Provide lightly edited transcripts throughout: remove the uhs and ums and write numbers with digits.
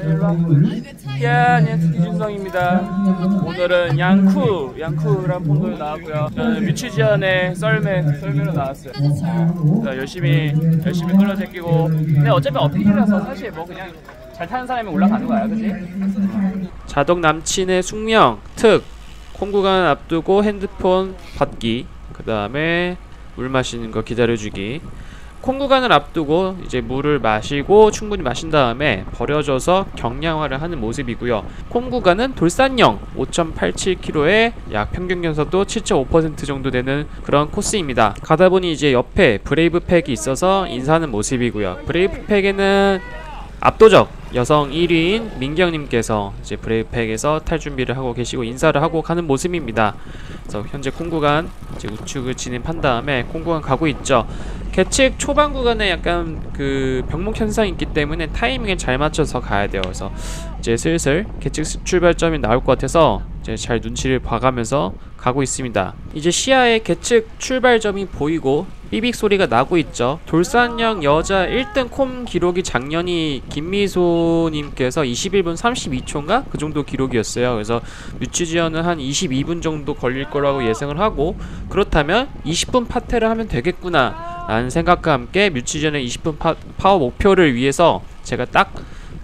안녕하세요. 이준성입니다. 오늘은 양쿠란 폰도 나왔고요. 저는 뮤치지연의 썰매로 나왔어요. 열심히 끌어 제끼고. 근데 어차피 어필이라서 사실 뭐 그냥 잘 타는 사람이 올라가는 거야, 그치? 자동 남친의 숙명, 특, 콩구간 앞두고 핸드폰 받기, 그 다음에 물 마시는 거 기다려주기. 콩구간을 앞두고 이제 물을 마시고 충분히 마신 다음에 버려져서 경량화를 하는 모습이고요. 콩구간은 돌산형 5.87km에 약 평균 경사도 7.5% 정도 되는 그런 코스입니다. 가다 보니 이제 옆에 브레이브팩이 있어서 인사하는 모습이고요. 브레이브팩에는 압도적 여성 1위인 민경님께서 이제 브레이브팩에서 탈 준비를 하고 계시고 인사를 하고 가는 모습입니다. 그래서 현재 콩구간 이제 우측을 진입한 다음에 콩구간 가고 있죠. 계측 초반 구간에 약간 그 병목 현상이 있기 때문에 타이밍에 잘 맞춰서 가야 돼요. 그래서 이제 슬슬 계측 출발점이 나올 것 같아서 이제 잘 눈치를 봐가면서 가고 있습니다. 이제 시야에 계측 출발점이 보이고 삐빅 소리가 나고 있죠. 돌산형 여자 1등 콤 기록이 작년이 김미소님께서 21분 32초인가? 그 정도 기록이었어요. 그래서 뮤치지연은 한 22분 정도 걸릴 거라고 예상을 하고, 그렇다면 20분 파테를 하면 되겠구나 라는 생각과 함께 뮤치지연의 20분 파워 목표를 위해서 제가 딱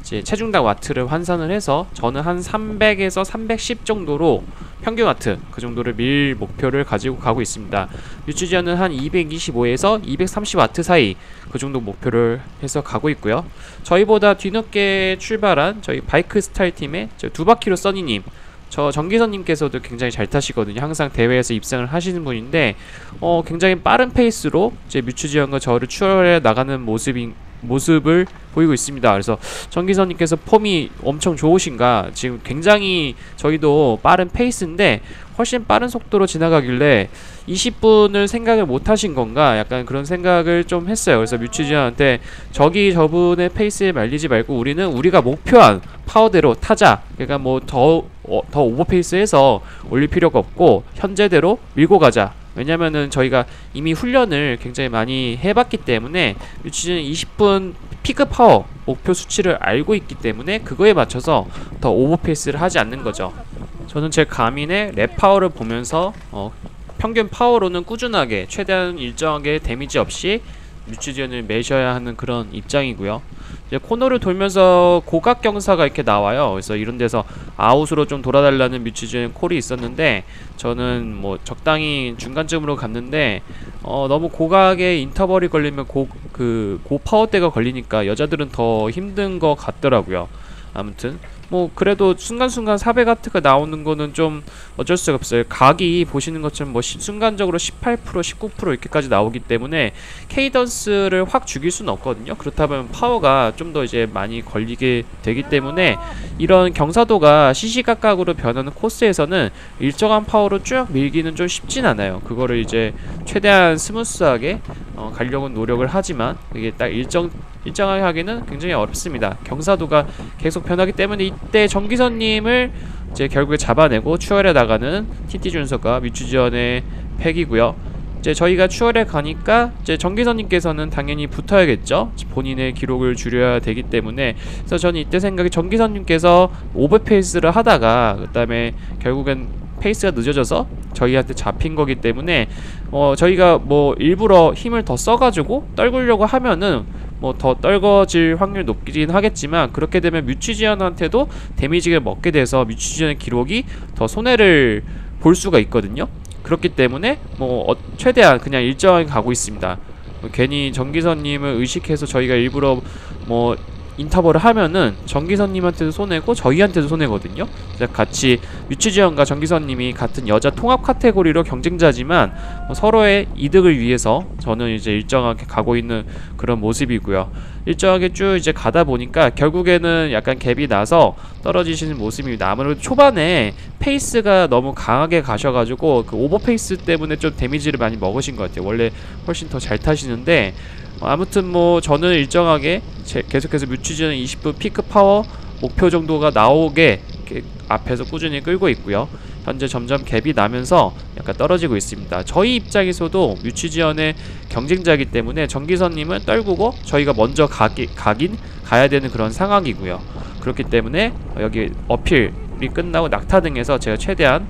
이제 체중당 와트를 환산을 해서 저는 한 300에서 310 정도로 평균 와트 그 정도를 밀 목표를 가지고 가고 있습니다. 뮤치지연은 한 225에서 230 와트 사이 그 정도 목표를 해서 가고 있고요. 저희보다 뒤늦게 출발한 저희 바이크 스타일 팀의 두 바퀴로 써니님, 저 정기선님께서도 굉장히 잘 타시거든요. 항상 대회에서 입상을 하시는 분인데 굉장히 빠른 페이스로 이제 뮤치지연과 저를 추월해 나가는 모습을 보이고 있습니다. 그래서 정기선님께서 폼이 엄청 좋으신가, 지금 굉장히 저희도 빠른 페이스인데 훨씬 빠른 속도로 지나가길래 20분을 생각을 못 하신 건가, 약간 그런 생각을 좀 했어요. 그래서 뮤치지연한테 저분의 페이스에 말리지 말고 우리가 목표한 파워대로 타자, 그러니까 뭐 더 오버페이스해서 올릴 필요가 없고 현재대로 밀고 가자. 왜냐면은 저희가 이미 훈련을 굉장히 많이 해봤기 때문에 뮤치지연 20분 피크 파워 목표 수치를 알고 있기 때문에 그거에 맞춰서 더 오버페이스를 하지 않는 거죠. 저는 제 가민의 랩 파워를 보면서 평균 파워로는 꾸준하게 최대한 일정하게 데미지 없이 뮤치지연을 매셔야 하는 그런 입장이고요. 이제 코너를 돌면서 고각 경사가 이렇게 나와요. 그래서 이런 데서 아웃으로 좀 돌아달라는 뮤치지연 콜이 있었는데 저는 뭐 적당히 중간쯤으로 갔는데 너무 고각에 인터벌이 걸리면 고파워대가 걸리니까 여자들은 더 힘든 것 같더라고요. 아무튼 뭐 그래도 순간순간 400W가 나오는 거는 좀 어쩔 수가 없어요. 각이 보시는 것처럼 뭐 순간적으로 18%, 19% 이렇게까지 나오기 때문에 케이던스를 확 죽일 수는 없거든요. 그렇다면 파워가 좀 더 이제 많이 걸리게 되기 때문에 이런 경사도가 시시각각으로 변하는 코스에서는 일정한 파워로 쭉 밀기는 좀 쉽진 않아요. 그거를 이제 최대한 스무스하게 가려고 노력을 하지만 이게 딱 일정하게 하기는 굉장히 어렵습니다. 경사도가 계속 변하기 때문에 이때 정기선님을 이제 결국에 잡아내고 추월해 나가는 TT준서가 뮤치지연의 팩이고요. 이제 저희가 추월해 가니까 이제 정기선님께서는 당연히 붙어야겠죠. 본인의 기록을 줄여야 되기 때문에. 그래서 저는 이때 생각이 정기선님께서 오버페이스를 하다가 그 다음에 결국엔 페이스가 늦어져서 저희한테 잡힌 거기 때문에 저희가 뭐 일부러 힘을 더 써가지고 떨구려고 하면은 뭐 더 떨궈질 확률이 높긴 하겠지만, 그렇게 되면 뮤치지연한테도 데미지를 먹게 돼서 뮤치지연의 기록이 더 손해를 볼 수가 있거든요. 그렇기 때문에 뭐 최대한 그냥 일정하게 가고 있습니다. 괜히 정기선님을 의식해서 저희가 일부러 뭐 인터벌을 하면은 정기선님한테도 손해고 저희한테도 손해거든요. 같이 뮤치지연과 정기선님이 같은 여자 통합 카테고리로 경쟁자지만 서로의 이득을 위해서 저는 이제 일정하게 가고 있는 그런 모습이고요. 일정하게 쭉 이제 가다 보니까 결국에는 약간 갭이 나서 떨어지시는 모습입니다. 아무래도 초반에 페이스가 너무 강하게 가셔가지고 그 오버페이스 때문에 좀 데미지를 많이 먹으신 것 같아요. 원래 훨씬 더 잘 타시는데 아무튼 뭐 저는 일정하게 계속해서 뮤치지연 20분 피크 파워 목표 정도가 나오게 앞에서 꾸준히 끌고 있고요. 현재 점점 갭이 나면서 약간 떨어지고 있습니다. 저희 입장에서도 뮤치지연의 경쟁자이기 때문에 정기선님은 떨구고 저희가 먼저 가야 되는 그런 상황이고요. 그렇기 때문에 여기 어필이 끝나고 낙타 등에서 제가 최대한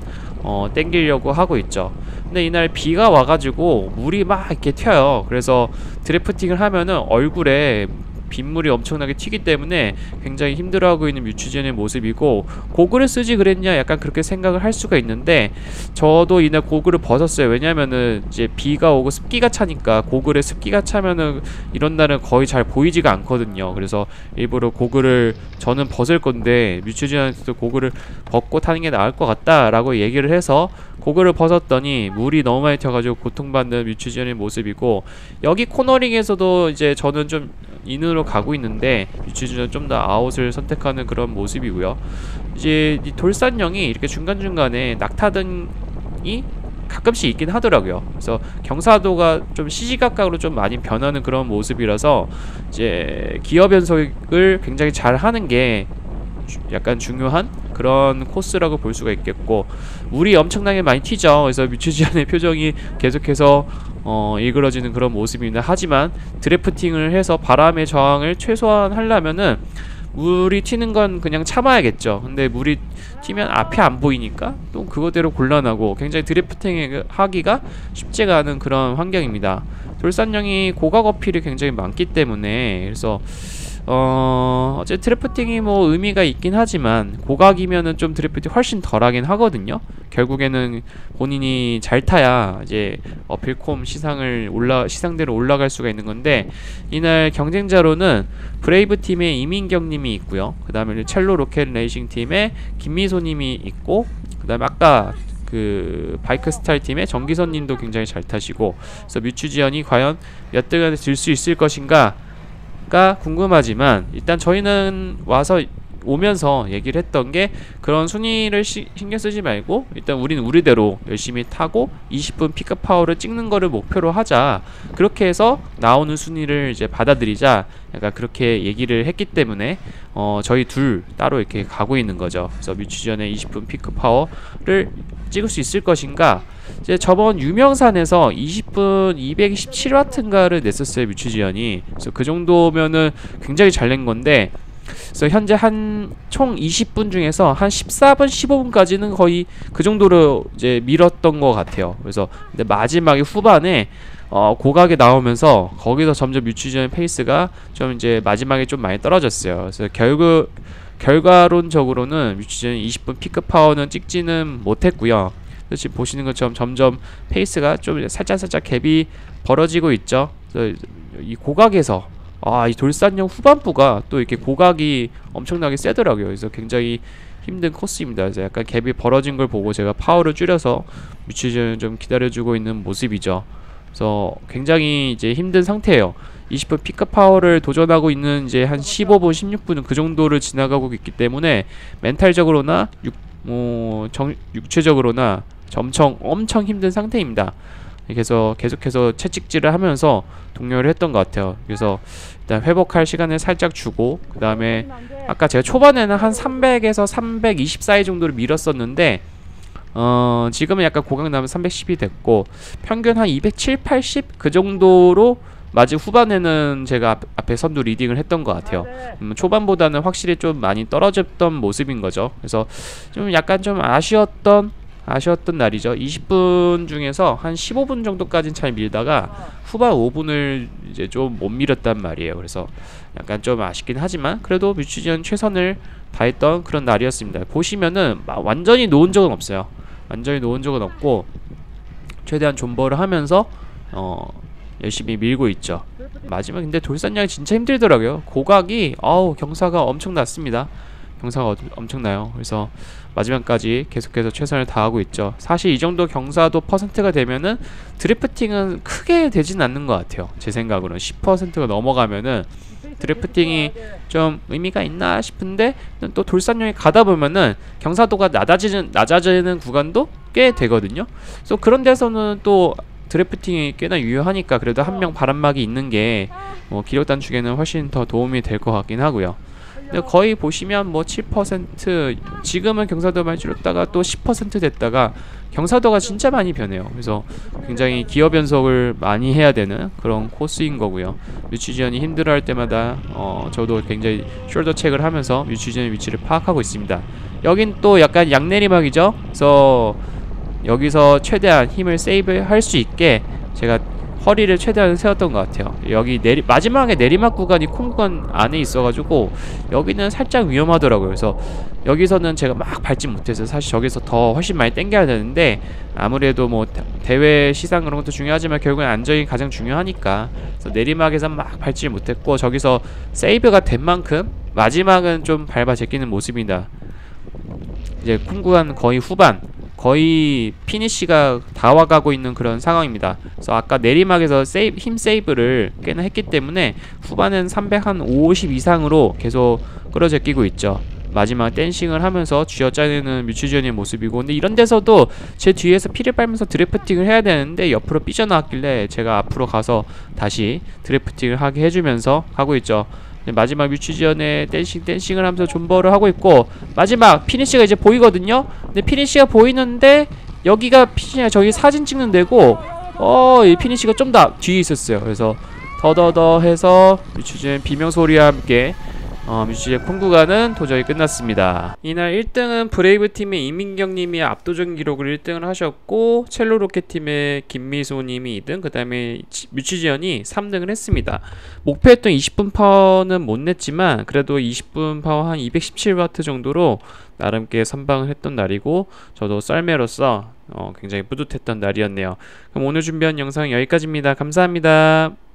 땡기려고 하고 있죠. 근데 이날 비가 와가지고 물이 막 이렇게 튀어요. 그래서 드래프팅을 하면은 얼굴에 빗물이 엄청나게 튀기 때문에 굉장히 힘들어하고 있는 뮤추지언의 모습이고, 고글을 쓰지 그랬냐 약간 그렇게 생각을 할 수가 있는데, 저도 이날 고글을 벗었어요. 왜냐면은 이제 비가 오고 습기가 차니까, 고글에 습기가 차면은 이런 날은 거의 잘 보이지가 않거든요. 그래서 일부러 고글을 저는 벗을 건데 뮤추지언한테도 고글을 벗고 타는 게 나을 것 같다 라고 얘기를 해서 고글을 벗었더니 물이 너무 많이 튀어가지고 고통받는 뮤추지언의 모습이고, 여기 코너링에서도 이제 저는 좀 인으로 가고 있는데 뮤추지언은 좀 더 아웃을 선택하는 그런 모습이고요. 이제 이 돌산형이 이렇게 중간중간에 낙타등이 가끔씩 있긴 하더라고요. 그래서 경사도가 좀 시시각각으로 좀 많이 변하는 그런 모습이라서 이제 기어 변속을 굉장히 잘 하는 게 약간 중요한 그런 코스라고 볼 수가 있겠고, 물이 엄청나게 많이 튀죠. 그래서 뮤추지언의 표정이 계속해서 일그러지는 그런 모습입니다. 하지만 드래프팅을 해서 바람의 저항을 최소한 하려면은 물이 튀는 건 그냥 참아야겠죠. 근데 물이 튀면 앞이 안 보이니까 또 그거대로 곤란하고 굉장히 드래프팅 하기가 쉽지가 않은 그런 환경입니다. 돌산형이 고각 어필이 굉장히 많기 때문에, 그래서 어제 드래프팅이 뭐 의미가 있긴 하지만 고각이면은 좀 드래프팅이 훨씬 덜하긴 하거든요. 결국에는 본인이 잘 타야 이제 빌콤 시상대로 올라갈 수가 있는 건데, 이날 경쟁자로는 브레이브 팀의 이민경님이 있고요. 그 다음에 첼로 로켓 레이싱 팀의 김미소님이 있고, 그 다음에 아까 그 바이크 스타일 팀의 정기선님도 굉장히 잘 타시고, 그래서 뮤추지언이 과연 몇 등을 들 수 있을 것인가 가 궁금하지만, 일단 저희는 오면서 얘기를 했던 게, 그런 순위를 신경 쓰지 말고 일단 우리는 우리대로 열심히 타고 20분 픽업 파워를 찍는 거를 목표로 하자, 그렇게 해서 나오는 순위를 이제 받아들이자, 약간 그렇게 얘기를 했기 때문에 저희 둘 따로 이렇게 가고 있는 거죠. 그래서 뮤추지언의 20분 픽업 파워를 찍을 수 있을 것인가. 이제 저번 유명산에서 20분 227W인가를 냈었어요, 뮤추지언이. 그래서 그 정도면은 굉장히 잘 낸 건데, 그래서 현재 한 총 20분 중에서 한 14분 15분까지는 거의 그 정도로 이제 밀었던 것 같아요. 그래서 근데 마지막에 후반에 고각에 나오면서 거기서 점점 뮤추지언의 페이스가 좀 이제 마지막에 좀 많이 떨어졌어요. 그래서 결과론적으로는 뮤추지언 20분 피크 파워는 찍지는 못했고요. 지금 보시는 것처럼 점점 페이스가 좀 살짝 갭이 벌어지고 있죠. 그래서 이 고각에서 이 돌산형 후반부가 또 이렇게 고각이 엄청나게 세더라고요. 그래서 굉장히 힘든 코스입니다. 그래서 약간 갭이 벌어진 걸 보고 제가 파워를 줄여서 뮤추지언을 좀 기다려주고 있는 모습이죠. 그래서 굉장히 이제 힘든 상태예요. 20분 픽업 파워를 도전하고 있는 이제 한 15분, 16분은 그 정도를 지나가고 있기 때문에 멘탈적으로나 육체적으로나 엄청 힘든 상태입니다. 그래서 계속해서 채찍질을 하면서 동료를 했던 것 같아요. 그래서 일단 회복할 시간을 살짝 주고, 그 다음에 아까 제가 초반에는 한 300에서 320 사이 정도를 밀었었는데 지금은 약간 고각 나면 310이 됐고, 평균 한 270, 80 그 정도로 마지막 후반에는 제가 앞에 선두 리딩을 했던 것 같아요. 초반보다는 확실히 좀 많이 떨어졌던 모습인 거죠. 그래서 좀 약간 좀 아쉬웠던 날이죠. 20분 중에서 한 15분 정도까지는 잘 밀다가 후반 5분을 이제 좀 못 밀었단 말이에요. 그래서 약간 좀 아쉽긴 하지만 그래도 뮤추지언 최선을 다했던 그런 날이었습니다. 보시면은 완전히 놓은 적은 없어요. 완전히 놓은 적은 없고 최대한 존버를 하면서 열심히 밀고 있죠. 마지막 근데 돌산양이 진짜 힘들더라고요. 고각이 경사가 엄청 났습니다. 경사가 엄청나요. 그래서 마지막까지 계속해서 최선을 다하고 있죠. 사실 이 정도 경사도 퍼센트가 되면은 드래프팅은 크게 되진 않는 것 같아요. 제 생각으로는 10%가 넘어가면은 드래프팅이 좀 의미가 있나 싶은데, 또 돌산형이 가다 보면은 경사도가 낮아지는 구간도 꽤 되거든요. 그래서 그런 데서는 또 드래프팅이 꽤나 유효하니까 그래도 한 명 바람막이 있는 게 기록 단축에는 훨씬 더 도움이 될 것 같긴 하고요. 근데 거의 보시면 뭐 7%, 지금은 경사도 많이 줄었다가 또 10% 됐다가 경사도가 진짜 많이 변해요. 그래서 굉장히 기어 변속을 많이 해야 되는 그런 코스인 거고요. 뮤추지언이 힘들어할 때마다 저도 굉장히 숄더 체크를 하면서 뮤추지언의 위치를 파악하고 있습니다. 여긴 또 약간 양내리막이죠. 그래서 여기서 최대한 힘을 세이브할 수 있게 제가 허리를 최대한 세웠던 것 같아요. 여기 마지막에 내리막 구간이 콩구간 안에 있어가지고 여기는 살짝 위험하더라고요. 그래서 여기서는 제가 막 밟지 못해서 사실 저기서 더 훨씬 많이 당겨야 되는데 아무래도 뭐 대회 시상 그런 것도 중요하지만 결국엔 안전이 가장 중요하니까 그래서 내리막에서 막 밟지 못했고 저기서 세이브가 된 만큼 마지막은 좀 밟아 제끼는 모습입니다. 이제 콩구간 거의 후반, 거의 피니쉬가 다 와가고 있는 그런 상황입니다. 그래서 아까 내리막에서 힘 세이브를 꽤나 했기 때문에 후반은 350 이상으로 계속 끌어제끼고 있죠. 마지막 댄싱을 하면서 쥐어짜내는 뮤추지언의 모습이고, 근데 이런 데서도 제 뒤에서 피를 빨면서 드래프팅을 해야 되는데 옆으로 삐져나왔길래 제가 앞으로 가서 다시 드래프팅을 하게 해주면서 가고 있죠. 마지막 뮤추지언의 댄싱을 하면서 존버를 하고 있고, 마지막 피니쉬가 이제 보이거든요. 근데 피니쉬가 보이는데 여기가 피니쉬가 저기 사진 찍는 데고 이 피니쉬가 좀 더 뒤에 있었어요. 그래서 더더더 해서 뮤추지언 비명소리와 함께 뮤추지언 콩구간은 도저히 끝났습니다. 이날 1등은 브레이브팀의 이민경님이 압도적인 기록을 1등을 하셨고, 첼로로켓팀의 김미소님이 2등, 그 다음에 뮤추지언이 3등을 했습니다. 목표했던 20분 파워는 못 냈지만 그래도 20분 파워 한 217W 정도로 나름께 선방을 했던 날이고, 저도 썰매로서 굉장히 뿌듯했던 날이었네요. 그럼 오늘 준비한 영상 여기까지입니다. 감사합니다.